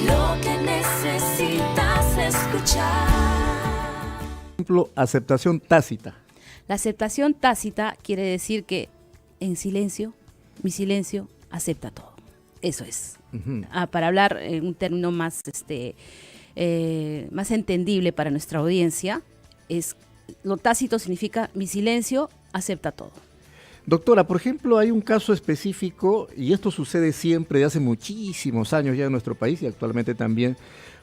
lo que necesitas escuchar. Por ejemplo, aceptación tácita. La aceptación tácita quiere decir que en silencio, mi silencio acepta todo. Eso es. Para hablar en un término más, más entendible para nuestra audiencia, lo tácito significa mi silencio acepta todo. Doctora, por ejemplo, hay un caso específico, y esto sucede siempre, de hace muchísimos años ya en nuestro país y actualmente también.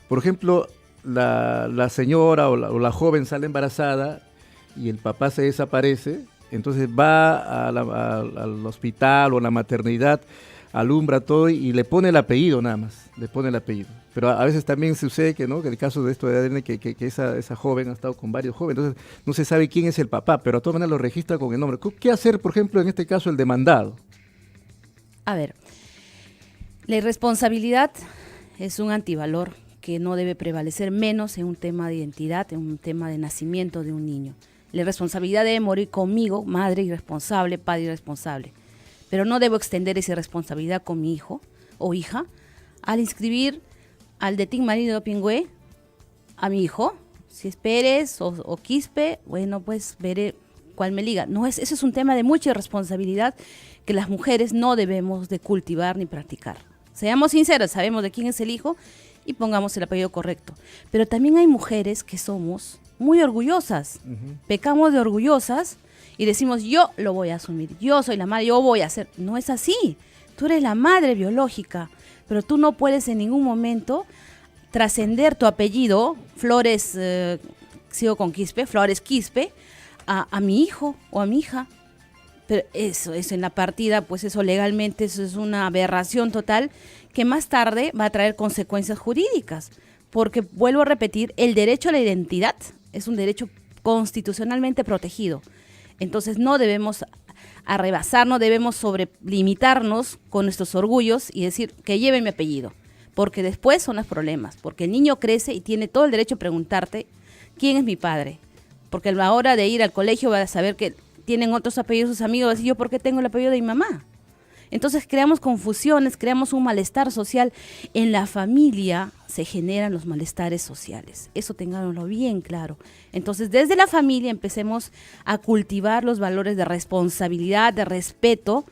Por ejemplo, la señora o la joven sale embarazada y el papá se desaparece, entonces va al hospital o a la maternidad, alumbra todo y le pone el apellido nada más, le pone el apellido. Pero a veces también sucede que, ¿no?, que el caso de esto de ADN, que esa joven ha estado con varios jóvenes, entonces no se sabe quién es el papá, pero a todas maneras lo registra con el nombre. ¿Qué hacer, por ejemplo, en este caso el demandado? A ver, la irresponsabilidad es un antivalor que no debe prevalecer menos en un tema de identidad, en un tema de nacimiento de un niño. La irresponsabilidad debe morir conmigo, madre irresponsable, padre irresponsable. Pero no debo extender esa irresponsabilidad con mi hijo o hija al inscribir al de Tin Marido Pingüe a mi hijo. Si es Pérez o Quispe, bueno, pues veré cuál me liga. No, ese es un tema de mucha irresponsabilidad que las mujeres no debemos de cultivar ni practicar. Seamos sinceros, sabemos de quién es el hijo y pongamos el apellido correcto. Pero también hay mujeres que somos muy orgullosas, pecamos de orgullosas y decimos, yo lo voy a asumir, yo soy la madre, yo voy a hacer. No es así, tú eres la madre biológica, pero tú no puedes en ningún momento trascender tu apellido, Flores, sigo con Quispe, Flores Quispe, a mi hijo o a mi hija. Pero eso en la partida, pues eso legalmente eso es una aberración total que más tarde va a traer consecuencias jurídicas. Porque, vuelvo a repetir, el derecho a la identidad es un derecho constitucionalmente protegido. Entonces no debemos arrebasarnos, debemos sobrelimitarnos con nuestros orgullos y decir que lleven mi apellido. Porque después son los problemas. Porque el niño crece y tiene todo el derecho a preguntarte quién es mi padre. Porque a la hora de ir al colegio va a saber que tienen otros apellidos sus amigos, va a decir, ¿yo por qué tengo el apellido de mi mamá? Entonces creamos confusiones, creamos un malestar social. En la familia se generan los malestares sociales. Eso tengámoslo bien claro. Entonces desde la familia empecemos a cultivar los valores de responsabilidad, de respeto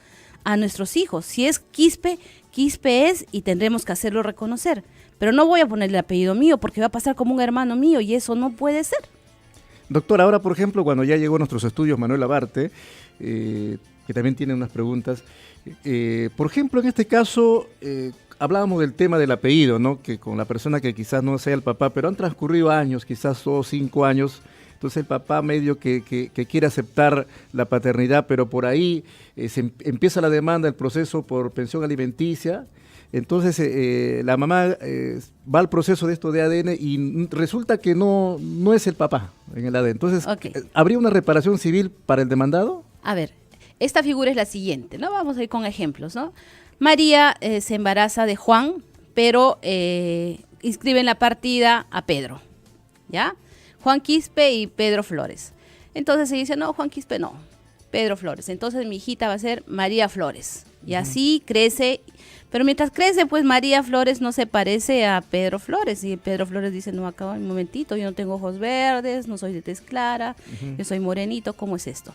a nuestros hijos. Si es Quispe, Quispe es y tendremos que hacerlo reconocer. Pero no voy a ponerle el apellido mío porque va a pasar como un hermano mío y eso no puede ser. Doctor, ahora por ejemplo, cuando ya llegó a nuestros estudios Manuel Abarte, que también tiene unas preguntas, por ejemplo, en este caso, hablábamos del tema del apellido, ¿no?, que con la persona que quizás no sea el papá, pero han transcurrido años, quizás 5 años, entonces el papá medio que quiere aceptar la paternidad, pero por ahí empieza la demanda, el proceso por pensión alimenticia. Entonces la mamá va al proceso de esto de ADN y resulta que no es el papá en el ADN. Entonces, Okay. ¿Habría una reparación civil para el demandado? A ver, esta figura es la siguiente, ¿no? Vamos a ir con ejemplos, ¿no? María se embaraza de Juan, pero inscribe en la partida a Pedro, ¿ya? Juan Quispe y Pedro Flores. Entonces se dice, no, Juan Quispe no, Pedro Flores. Entonces mi hijita va a ser María Flores. Y así crece, pero mientras crece, pues María Flores no se parece a Pedro Flores. Y Pedro Flores dice, no, acá un momentito, yo no tengo ojos verdes, no soy de tez clara, yo soy morenito, ¿cómo es esto?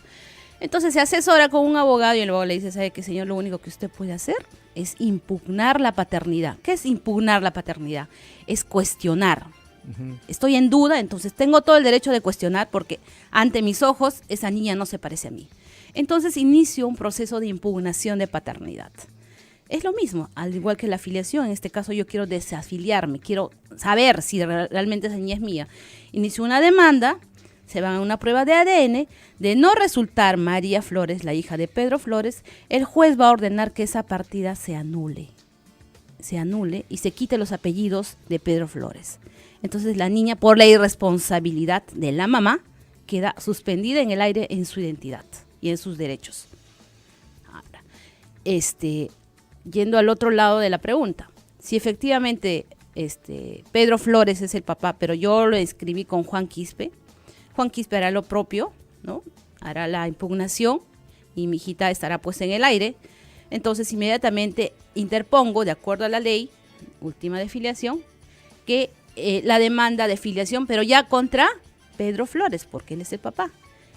Entonces se asesora con un abogado y el abogado le dice, ¿sabe qué, señor? Lo único que usted puede hacer es impugnar la paternidad. ¿Qué es impugnar la paternidad? Es cuestionar. Estoy en duda, entonces tengo todo el derecho de cuestionar porque ante mis ojos esa niña no se parece a mí. Entonces inicio un proceso de impugnación de paternidad. Es lo mismo, al igual que la afiliación. En este caso yo quiero desafiliarme, quiero saber si realmente esa niña es mía. Inicio una demanda, se van a una prueba de ADN, de no resultar María Flores, la hija de Pedro Flores, el juez va a ordenar que esa partida se anule y se quite los apellidos de Pedro Flores. Entonces la niña, por la irresponsabilidad de la mamá, queda suspendida en el aire en su identidad y en sus derechos. Ahora, yendo al otro lado de la pregunta, si efectivamente Pedro Flores es el papá, pero yo lo escribí con Juan Quispe hará lo propio, ¿no? Hará la impugnación y mi hijita estará pues en el aire. Entonces inmediatamente interpongo, de acuerdo a la ley última de filiación, que la demanda de filiación, pero ya contra Pedro Flores, porque él es el papá.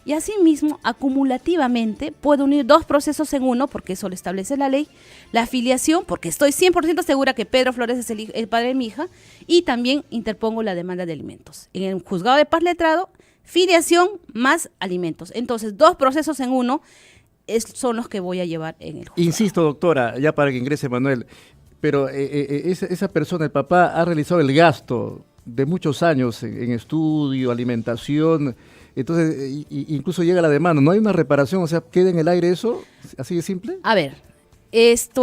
Y asimismo, acumulativamente, puedo unir dos procesos en uno, porque eso lo establece la ley, la filiación, porque estoy 100% segura que Pedro Flores es el padre de mi hija, y también interpongo la demanda de alimentos. En el juzgado de paz letrado, filiación más alimentos. Entonces, dos procesos en uno son los que voy a llevar en el juzgado. Insisto, doctora, ya para que ingrese Manuel, pero esa persona, el papá, ha realizado el gasto de muchos años en estudio, alimentación. Entonces, incluso llega la demanda. ¿No hay una reparación? O sea, ¿queda en el aire eso? ¿Así de simple? A ver, esto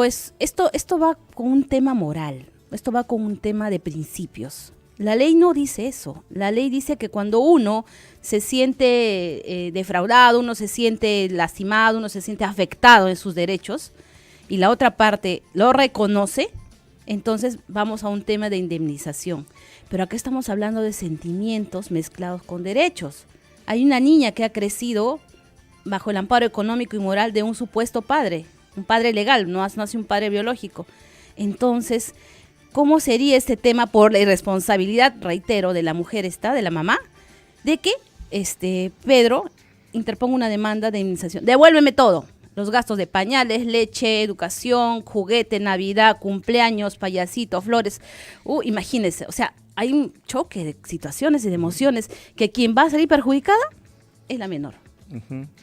va con un tema moral. Esto va con un tema de principios. La ley no dice eso. La ley dice que cuando uno se siente defraudado, uno se siente lastimado, uno se siente afectado en sus derechos y la otra parte lo reconoce, entonces vamos a un tema de indemnización. Pero acá estamos hablando de sentimientos mezclados con derechos. Hay una niña que ha crecido bajo el amparo económico y moral de un supuesto padre, un padre legal, no hace un padre biológico. Entonces, ¿cómo sería este tema por la irresponsabilidad, reitero, de la mujer de la mamá, de que Pedro interponga una demanda de indemnización? Devuélveme todo, los gastos de pañales, leche, educación, juguete, Navidad, cumpleaños, payasito, flores. Imagínense, o sea, hay un choque de situaciones y de emociones que quien va a salir perjudicada es la menor.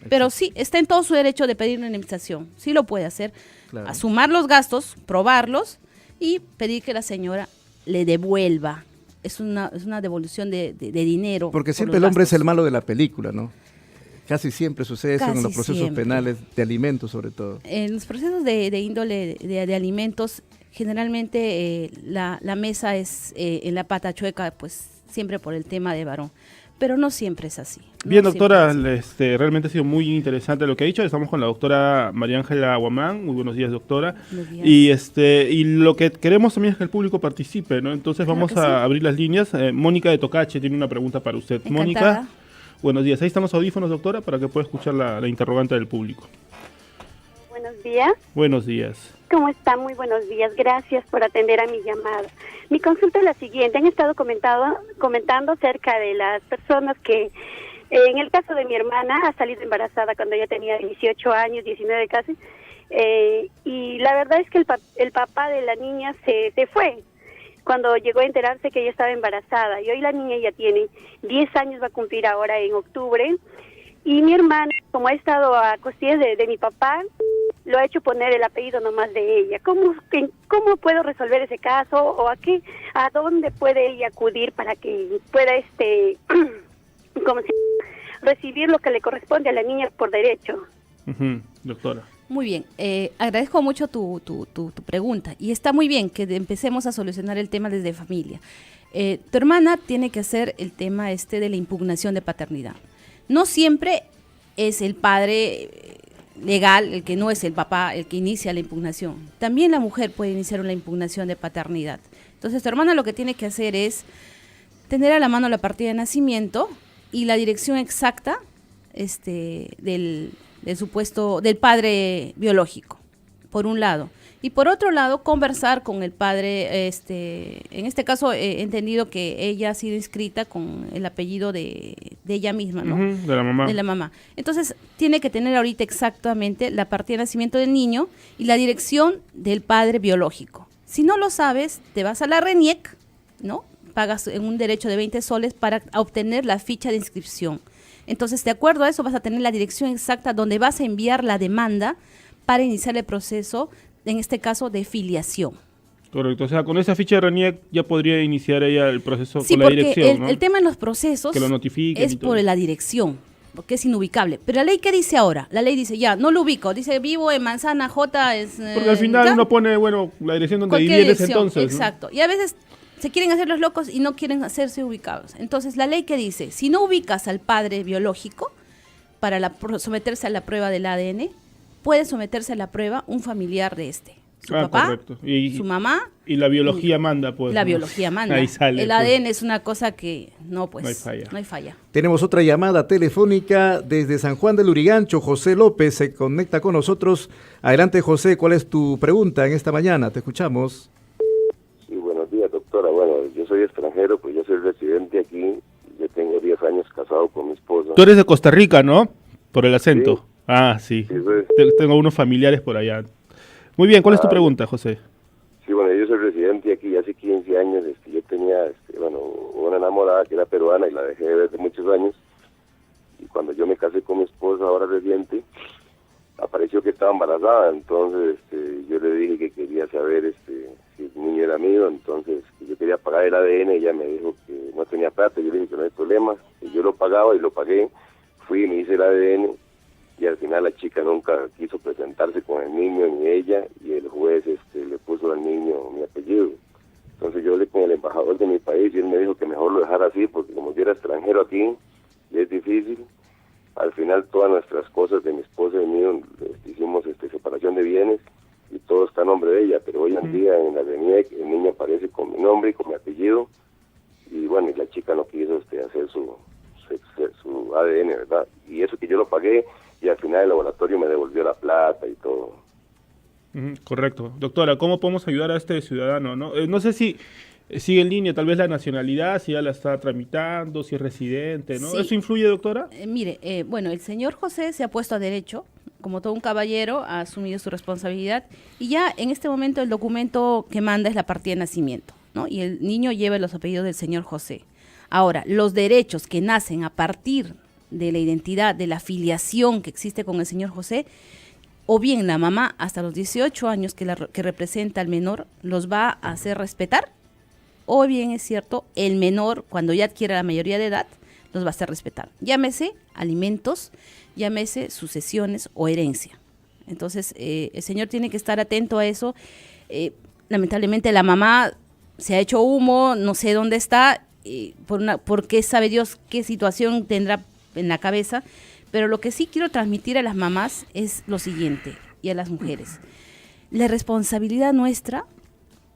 Pero sí, está en todo su derecho de pedir una indemnización. Sí lo puede hacer, claro. A sumar los gastos, probarlos y pedir que la señora le devuelva. Es una devolución de dinero. Porque siempre el hombre es el malo de la película, ¿no? Casi siempre sucede eso en los procesos penales, de alimentos sobre todo. En los procesos de índole de alimentos, generalmente la mesa es en la pata chueca, pues siempre por el tema de varón. Pero no siempre es así. Bien, doctora, realmente ha sido muy interesante lo que ha dicho. Estamos con la doctora María Ángela Guamán. Muy buenos días, doctora. Buenos días. Y lo que queremos también es que el público participe, ¿no? Entonces vamos a abrir las líneas. Mónica de Tocache tiene una pregunta para usted. Encantada. Mónica, buenos días. Ahí están los audífonos, doctora, para que pueda escuchar la interrogante del público. Buenos días. Buenos días. ¿Cómo está? Muy buenos días. Gracias por atender a mi llamada. Mi consulta es la siguiente. Han estado comentando acerca de las personas que, en el caso de mi hermana, ha salido embarazada cuando ella tenía 18 años, 19 casi, y la verdad es que el papá de la niña se fue cuando llegó a enterarse que ella estaba embarazada. Y hoy la niña ya tiene 10 años, va a cumplir ahora en octubre. Y mi hermana, como ha estado a costillas de mi papá, lo ha hecho poner el apellido nomás de ella. ¿Cómo puedo resolver ese caso? ¿O a dónde puede ella acudir para que pueda recibir lo que le corresponde a la niña por derecho? Doctora. Muy bien, agradezco mucho tu pregunta y está muy bien que empecemos a solucionar el tema desde familia. Tu hermana tiene que hacer el tema de la impugnación de paternidad. No siempre es el padre legal, el que no es el papá, el que inicia la impugnación. También la mujer puede iniciar una impugnación de paternidad. Entonces, tu hermana lo que tiene que hacer es tener a la mano la partida de nacimiento y la dirección exacta del padre biológico, por un lado. Y por otro lado, conversar con el padre, en este caso he entendido que ella ha sido inscrita con el apellido de ella misma, ¿no? De la mamá. De la mamá. Entonces, tiene que tener ahorita exactamente la partida de nacimiento del niño y la dirección del padre biológico. Si no lo sabes, te vas a la RENIEC, ¿no? Pagas un derecho de 20 soles para obtener la ficha de inscripción. Entonces, de acuerdo a eso, vas a tener la dirección exacta donde vas a enviar la demanda para iniciar el proceso, en este caso, de filiación. Correcto, o sea, con esa ficha de RENIEC ya podría iniciar ella el proceso sí, con la dirección, Sí, ¿no? el tema en los procesos que lo notifiquen es por la dirección, porque es inubicable. Pero la ley, ¿qué dice ahora? La ley dice, ya, no lo ubico, dice vivo en Manzana J. Porque al final uno pone, la dirección donde vive en ese entonces. Exacto, ¿no? Y a veces se quieren hacer los locos y no quieren hacerse ubicados. Entonces, la ley que dice, si no ubicas al padre biológico para someterse a la prueba del ADN, puede someterse a la prueba un familiar de su papá, correcto. su mamá. Y la biología manda, pues. La ¿no? biología manda. Ahí sale, el pues. ADN es una cosa que no, pues, No hay falla. no hay falla. Tenemos otra llamada telefónica desde San Juan del Lurigancho. José López se conecta con nosotros. Adelante, José, ¿cuál es tu pregunta en esta mañana? Te escuchamos. Sí, buenos días, doctora. Bueno, yo soy extranjero, pues yo soy residente aquí. Yo tengo 10 años casado con mi esposa. Tú eres de Costa Rica, ¿no? Por el acento. Sí. Ah, sí. Sí, pues. Tengo unos familiares por allá. Muy bien, ¿cuál es tu pregunta, José? Sí, bueno, yo soy residente aquí hace 15 años. Yo tenía, una enamorada que era peruana y la dejé de ver hace muchos años. Y cuando yo me casé con mi esposa, ahora reciente, apareció que estaba embarazada. Entonces, yo le dije que quería saber si el niño era mío. Entonces, que yo quería pagar el ADN. Ella me dijo que no tenía plata. Yo le dije que no hay problema. Y yo lo pagaba y lo pagué. Fui y me hice el ADN. Y al final la chica nunca quiso presentarse con el niño ni ella, y el juez le puso al niño mi apellido. Entonces yo hablé con el embajador de mi país y él me dijo que mejor lo dejara así, porque como yo era extranjero aquí y es difícil, al final todas nuestras cosas de mi esposa y mío hicimos separación de bienes y todo está a nombre de ella, pero hoy en día en la DNIEC el niño aparece con mi nombre y con mi apellido, y bueno, y la chica no quiso hacer su ADN, ¿verdad? Y eso que yo lo pagué, y al final el laboratorio me devolvió la plata y todo. Correcto. Doctora, ¿cómo podemos ayudar a este ciudadano? No sé si sigue en línea, tal vez la nacionalidad, si ya la está tramitando, si es residente, ¿no? Sí. ¿Eso influye, doctora? Mire, bueno, el señor José se ha puesto a derecho, como todo un caballero, ha asumido su responsabilidad, y ya en este momento el documento que manda es la partida de nacimiento, ¿no? Y el niño lleva los apellidos del señor José. Ahora, los derechos que nacen a partir de la identidad, de la filiación que existe con el señor José, o bien la mamá hasta los 18 años que representa al menor los va a hacer respetar, o bien es cierto, el menor cuando ya adquiera la mayoría de edad los va a hacer respetar. Llámese alimentos, llámese sucesiones o herencia. Entonces, el señor tiene que estar atento a eso. Lamentablemente la mamá se ha hecho humo, no sé dónde está, porque sabe Dios qué situación tendrá en la cabeza, pero lo que sí quiero transmitir a las mamás es lo siguiente, y a las mujeres: la responsabilidad nuestra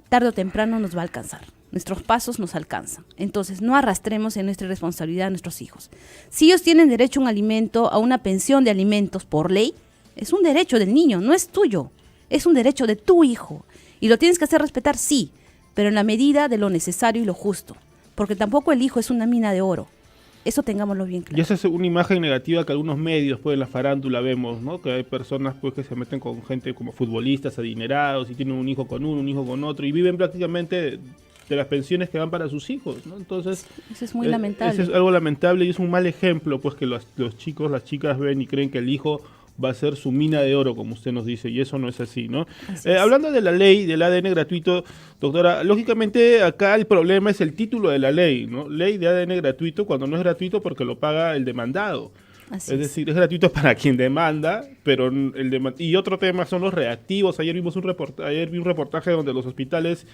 tarde o temprano nos va a alcanzar, nuestros pasos nos alcanzan, entonces no arrastremos en nuestra responsabilidad a nuestros hijos. Si ellos tienen derecho a un alimento, a una pensión de alimentos por ley, es un derecho del niño, no es tuyo, es un derecho de tu hijo, y lo tienes que hacer respetar, sí, pero en la medida de lo necesario y lo justo, porque tampoco el hijo es una mina de oro. Eso tengámoslo bien claro. Y esa es una imagen negativa que algunos medios, pues en la farándula vemos, ¿no? Que hay personas pues que se meten con gente como futbolistas adinerados y tienen un hijo con uno, un hijo con otro, y viven prácticamente de las pensiones que van para sus hijos, ¿no? Entonces, eso es muy lamentable. Eso es algo lamentable y es un mal ejemplo, pues que los chicos, las chicas ven y creen que el hijo va a ser su mina de oro, como usted nos dice, y eso no es así, ¿no? Hablando de la ley del ADN gratuito, doctora, lógicamente acá el problema es el título de la ley, ¿no? Ley de ADN gratuito, cuando no es gratuito porque lo paga el demandado. Es decir, es gratuito para quien demanda, pero y otro tema son los reactivos. Ayer vi un reportaje donde los hospitales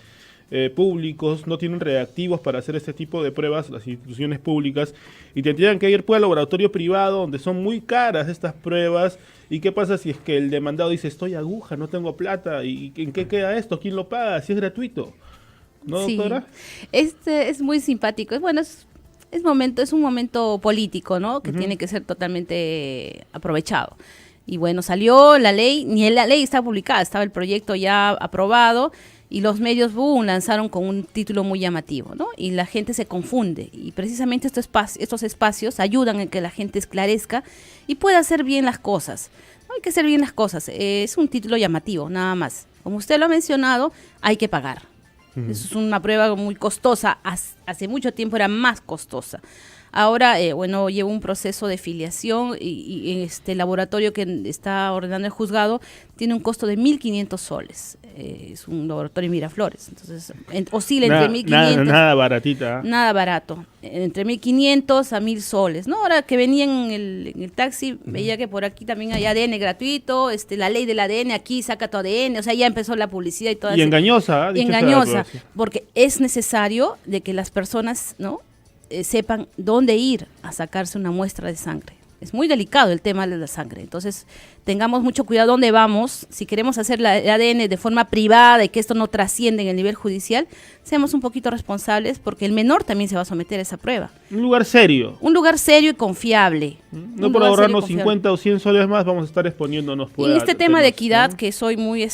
públicos no tienen reactivos para hacer este tipo de pruebas, las instituciones públicas, y tendrían que ir pues al laboratorio privado donde son muy caras estas pruebas. ¿Y qué pasa si es que el demandado dice estoy aguja, no tengo plata? ¿Y en qué queda esto? ¿Quién lo paga? Si es gratuito, ¿no, doctora? Es muy simpático. Bueno, es un momento político, ¿no? Que tiene que ser totalmente aprovechado. Y bueno, salió la ley, ni la ley está publicada, estaba el proyecto ya aprobado, y los medios lanzaron con un título muy llamativo, ¿no? Y la gente se confunde, y precisamente estos espacios ayudan a que la gente esclarezca y pueda hacer bien las cosas. No hay que hacer bien las cosas, es un título llamativo, nada más. Como usted lo ha mencionado, hay que pagar. Eso es una prueba muy costosa, hace mucho tiempo era más costosa. Ahora, lleva un proceso de filiación y este laboratorio que está ordenando el juzgado tiene un costo de 1.500 soles. Es un laboratorio en Miraflores. Entonces, oscila entre 1.500. Nada baratita. Nada barato. Entre 1.500 a 1.000 soles. ¿No? Ahora que venía en el taxi, veía que por aquí también hay ADN gratuito, la ley del ADN, aquí saca tu ADN. O sea, ya empezó la publicidad y todo eso. Y engañosa. Y engañosa, porque es necesario de que las personas, ¿no?, sepan dónde ir a sacarse una muestra de sangre. Es muy delicado el tema de la sangre. Entonces, tengamos mucho cuidado dónde vamos. Si queremos hacer el ADN de forma privada y que esto no trasciende en el nivel judicial, seamos un poquito responsables porque el menor también se va a someter a esa prueba. Un lugar serio. Un lugar serio y confiable. No por ahorrarnos 50 o 100 soles más vamos a estar exponiéndonos. Y este tema de equidad, que soy muy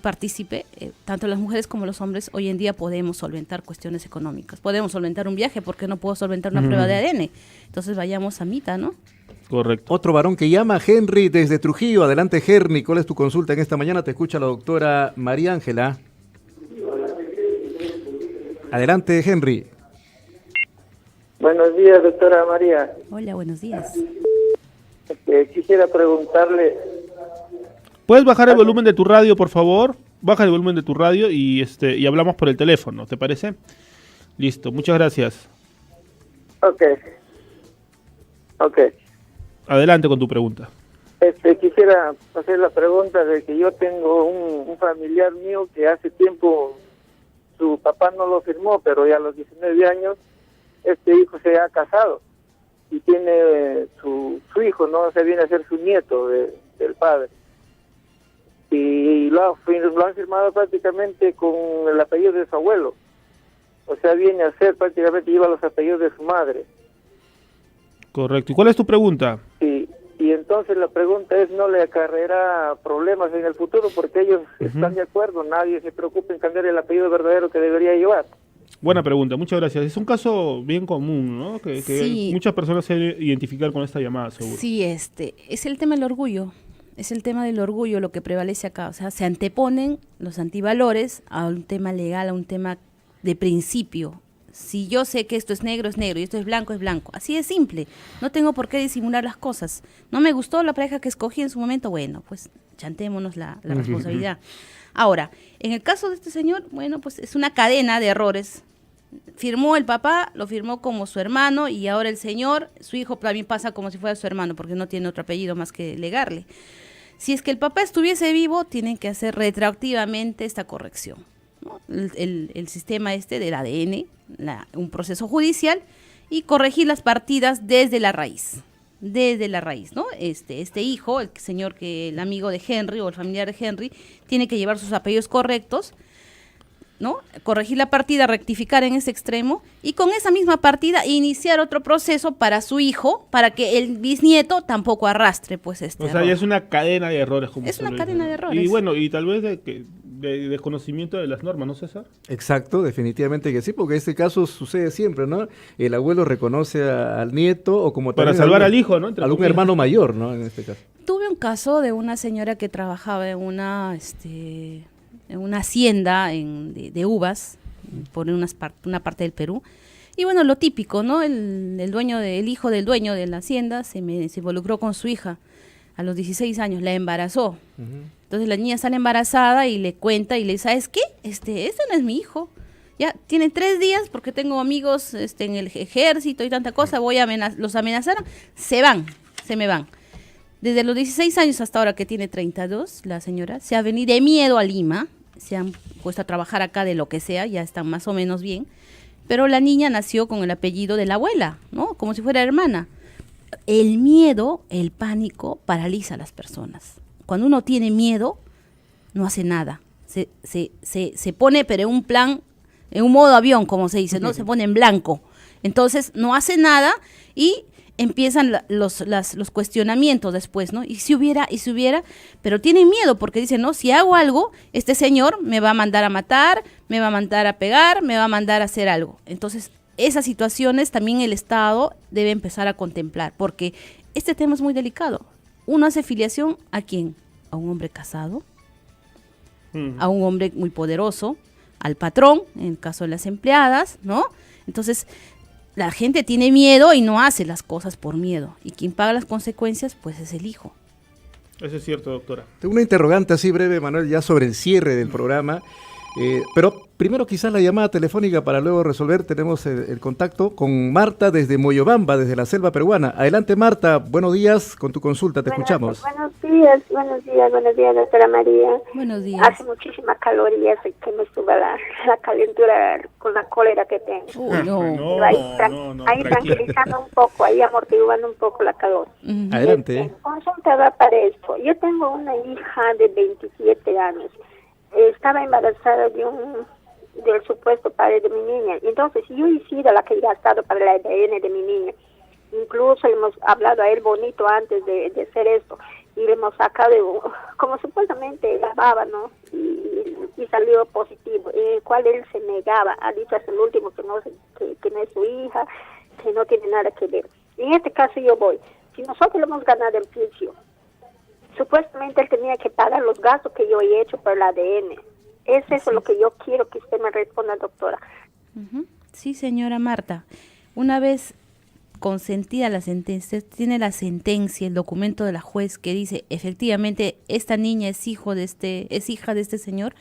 partícipe, tanto las mujeres como los hombres hoy en día podemos solventar cuestiones económicas, podemos solventar un viaje, ¿por qué no puedo solventar una prueba de ADN? Entonces vayamos a mitad, ¿no? Correcto. Otro varón que llama, Henry, desde Trujillo. Adelante, Henry, ¿cuál es tu consulta en esta mañana? Te escucha la doctora María Ángela. Adelante, Henry. Buenos días, doctora María. Hola, buenos días. Quisiera preguntarle... ¿Puedes bajar el volumen de tu radio, por favor? Baja el volumen de tu radio y hablamos por el teléfono, ¿te parece? Listo, muchas gracias. Ok. Adelante con tu pregunta. Quisiera hacer la pregunta de que yo tengo un familiar mío que hace tiempo su papá no lo firmó, pero ya a los 19 años este hijo se ha casado y tiene su hijo, ¿no? Se viene a ser su nieto del padre. Y lo han firmado prácticamente con el apellido de su abuelo. O sea, viene a ser prácticamente, lleva los apellidos de su madre. Correcto. ¿Y cuál es tu pregunta? Y entonces la pregunta es, ¿no le acarreará problemas en el futuro? Porque ellos están de acuerdo, nadie se preocupa en cambiar el apellido verdadero que debería llevar. Buena pregunta, muchas gracias. Es un caso bien común, ¿no? Que Sí. Muchas personas se identificar con esta llamada, seguro. Sí, es el tema del orgullo. Es el tema del orgullo lo que prevalece acá. O sea, se anteponen los antivalores a un tema legal, a un tema de principio. Si yo sé que esto es negro y esto es blanco, es blanco. Así de simple. No tengo por qué disimular las cosas. No me gustó la pareja que escogí en su momento, bueno, pues chantémonos la responsabilidad. Ahora, en el caso de este señor, bueno, pues es una cadena de errores. Firmó el papá, lo firmó como su hermano y ahora el señor, su hijo también pasa como si fuera su hermano porque no tiene otro apellido más que legarle. Si es que el papá estuviese vivo, tienen que hacer retroactivamente esta corrección, ¿no? El sistema del ADN, un proceso judicial y corregir las partidas desde la raíz, ¿no? Este hijo, el señor el amigo de Henry o el familiar de Henry, tiene que llevar sus apellidos correctos, ¿no? Corregir la partida, rectificar en ese extremo y con esa misma partida iniciar otro proceso para su hijo, para que el bisnieto tampoco arrastre pues O sea, ya es una cadena de errores. Como es una lo cadena dice. de errores. Y bueno, y tal vez de desconocimiento de las normas, ¿no, César? Exacto, definitivamente que sí, porque este caso sucede siempre, ¿no? El abuelo reconoce al nieto o como para también salvar al hijo, ¿no? Algún hermano mayor, ¿no? En este caso. Tuve un caso de una señora que trabajaba en una hacienda de uvas por una parte del Perú. Y bueno, lo típico, ¿no? El hijo del dueño de la hacienda se involucró con su hija a los 16 años, la embarazó. Entonces la niña sale embarazada y le cuenta y le dice, ¿sabes qué? Este no es mi hijo. Ya, tiene 3 días porque tengo amigos en el ejército y tanta cosa, los amenazaron, se me van. Desde los 16 años hasta ahora que tiene 32, la señora se ha venido de miedo a Lima, se han puesto a trabajar acá de lo que sea, ya están más o menos bien, pero la niña nació con el apellido de la abuela, ¿no? Como si fuera hermana. El miedo, el pánico paraliza a las personas. Cuando uno tiene miedo, no hace nada. Se pone, pero en un plan, en un modo avión, como se dice, ¿no? Se pone en blanco. Entonces, no hace nada y empiezan los cuestionamientos después, ¿no? Y si hubiera, pero tienen miedo porque dicen, no, si hago algo, este señor me va a mandar a matar, me va a mandar a pegar, me va a mandar a hacer algo. Entonces, esas situaciones también el Estado debe empezar a contemplar, porque este tema es muy delicado. Uno hace filiación ¿a quién? A un hombre casado, a un hombre muy poderoso, al patrón, en el caso de las empleadas, ¿no? Entonces, la gente tiene miedo y no hace las cosas por miedo. Y quien paga las consecuencias, pues es el hijo. Eso es cierto, doctora. Tengo una interrogante así breve, Manuel, ya sobre el cierre del programa. Pero primero quizás la llamada telefónica para luego resolver. Tenemos el contacto con Marta desde Moyobamba, desde la selva peruana. Adelante, Marta, buenos días con tu consulta, te escuchamos. Buenos días, doctora María. Buenos días. Hace muchísima calor y hace que me suba la calentura con la cólera que tengo. No. Ahí tranquilizando un poco, ahí amortiguando un poco la calor. Adelante. Consulta para esto. Yo tengo una hija de 27 años. Estaba embarazada del supuesto padre de mi niña. Entonces, yo he sido la que he gastado para el ADN de mi niña. Incluso le hemos hablado a él bonito antes de hacer esto. Y le hemos sacado, como supuestamente grababa, ¿no? Y salió positivo. El cual él se negaba. Ha dicho hasta el último que no es su hija, que no tiene nada que ver. En este caso yo voy. Si nosotros le hemos ganado el juicio, supuestamente él tenía que pagar los gastos que yo he hecho por el ADN. Es eso lo que yo quiero que usted me responda, doctora. Sí, señora Marta. Una vez consentida la sentencia, tiene la sentencia, el documento de la juez que dice efectivamente esta niña es hija de este señor.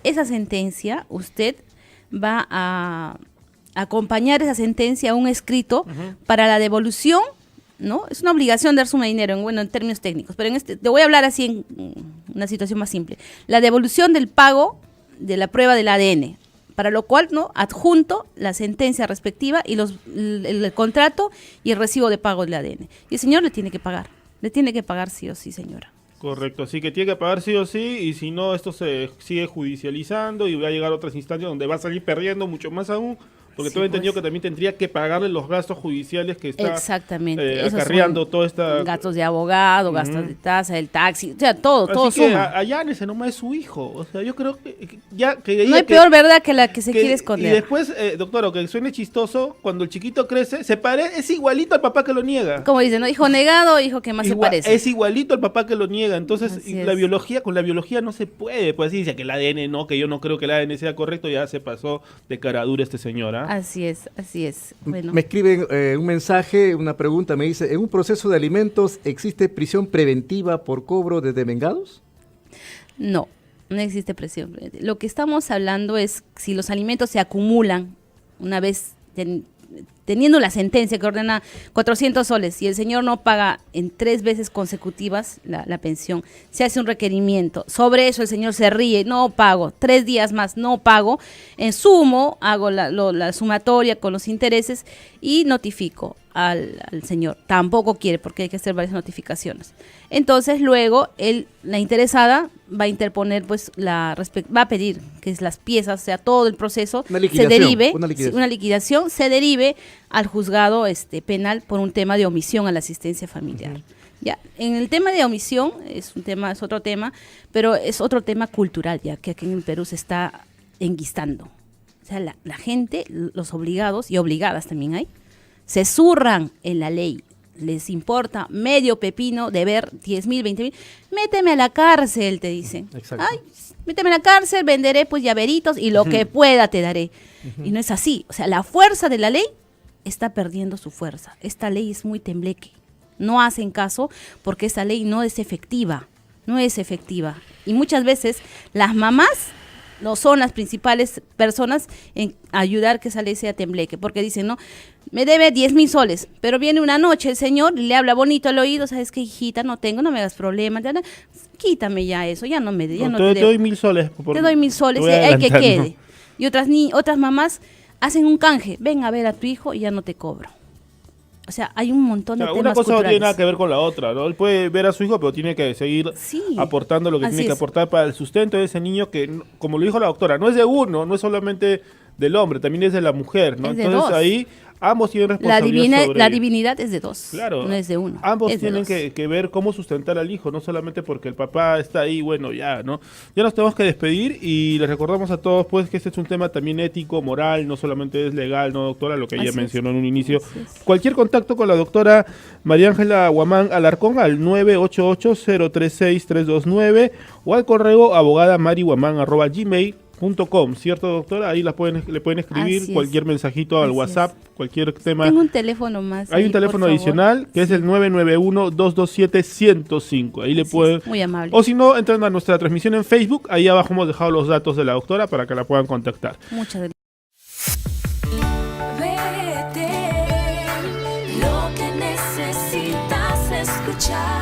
Esa sentencia, usted va a acompañar esa sentencia a un escrito para la devolución, ¿no? Es una obligación dar suma de dinero, en términos técnicos, pero te voy a hablar así en una situación más simple. La devolución del pago de la prueba del ADN, para lo cual, ¿no?, adjunto la sentencia respectiva y el contrato y el recibo de pago del ADN. Y el señor le tiene que pagar sí o sí, señora. Correcto, así que tiene que pagar sí o sí, y si no, esto se sigue judicializando y va a llegar a otras instancias donde va a salir perdiendo mucho más aún. Porque tengo entendido que también tendría que pagarle los gastos judiciales que está acarreando toda esta... Gastos de abogado, gastos de tasa, el taxi, o sea, todo Así que suma. Allánese nomás es su hijo. O sea, yo creo que no hay peor verdad que la que se quiere esconder. Y después, doctor, aunque suene chistoso, cuando el chiquito crece, es igualito al papá que lo niega. Como dicen, ¿no? Hijo negado, hijo que más se parece. Es igualito al papá que lo niega. Entonces, con la biología no se puede. Pues así dice que el ADN no, que yo no creo que el ADN sea correcto, ya se pasó de cara dura este señor, ¿ah? Así es. Bueno. Me escriben un mensaje, una pregunta, me dice, ¿en un proceso de alimentos existe prisión preventiva por cobro de devengados? No existe prisión preventiva. Lo que estamos hablando es si los alimentos se acumulan una vez teniendo la sentencia que ordena 400 soles y el señor no paga en 3 veces consecutivas la pensión, se hace un requerimiento, sobre eso el señor se ríe, no pago, 3 días más no pago, en sumo hago la sumatoria con los intereses y notifico al señor, tampoco quiere porque hay que hacer varias notificaciones. Entonces luego la interesada va a interponer, pues va a pedir que las piezas, o sea, todo el proceso se derive, una liquidación se derive al juzgado penal por un tema de omisión a la asistencia familiar. Ya, en el tema de omisión es otro tema, pero es otro tema cultural, ya que aquí en el Perú se está enquistando. O sea, la gente, los obligados y obligadas también hay, se zurran en la ley. Les importa medio pepino de ver 10,000, 20,000. Méteme a la cárcel, te dicen. Exacto. Ay, méteme a la cárcel, venderé pues llaveritos y lo que pueda te daré. Y no es así. O sea, la fuerza de la ley está perdiendo su fuerza. Esta ley es muy tembleque. No hacen caso porque esa ley no es efectiva. Y muchas veces las mamás no son las principales personas en ayudar que esa ley sea tembleque, porque dicen, no, me debe 10,000 soles, pero viene una noche el señor y le habla bonito al oído, ¿sabes qué, hijita? No tengo, no me hagas problemas, quítame ya eso, ya no te doy 1,000 soles. Te doy 1,000 soles, hay que quede. Y otras mamás hacen un canje, ven a ver a tu hijo y ya no te cobro. O sea, hay un montón de temas una cosa culturales. no tiene nada que ver con la otra, ¿no? Él puede ver a su hijo, pero tiene que seguir aportando lo que tiene que aportar para el sustento de ese niño que, como lo dijo la doctora, no es de uno, no es solamente del hombre, también es de la mujer, ¿no? Entonces ahí ambos tienen responsabilidad sobre la divinidad es de dos, claro, no es de uno. Ambos tienen que ver cómo sustentar al hijo, no solamente porque el papá está ahí, bueno, ya, ¿no? Ya nos tenemos que despedir y les recordamos a todos, pues, que este es un tema también ético, moral, no solamente es legal, ¿no, doctora? Lo que ella mencionó en un inicio. Cualquier contacto con la doctora María Ángela Guamán Alarcón al 988-036-329 o al correo abogadamarihuamán@gmail.com. .com, ¿cierto, doctora? Ahí le pueden escribir Así es. cualquier mensajito al Así WhatsApp, cualquier tema. Tengo un teléfono más. Hay ahí, un teléfono por favor. adicional que es el 991-227-105. Ahí le Así pueden... es, muy amable. O si no, entran a nuestra transmisión en Facebook. Ahí abajo hemos dejado los datos de la doctora para que la puedan contactar. Muchas gracias. Vete, lo que necesitas escuchar.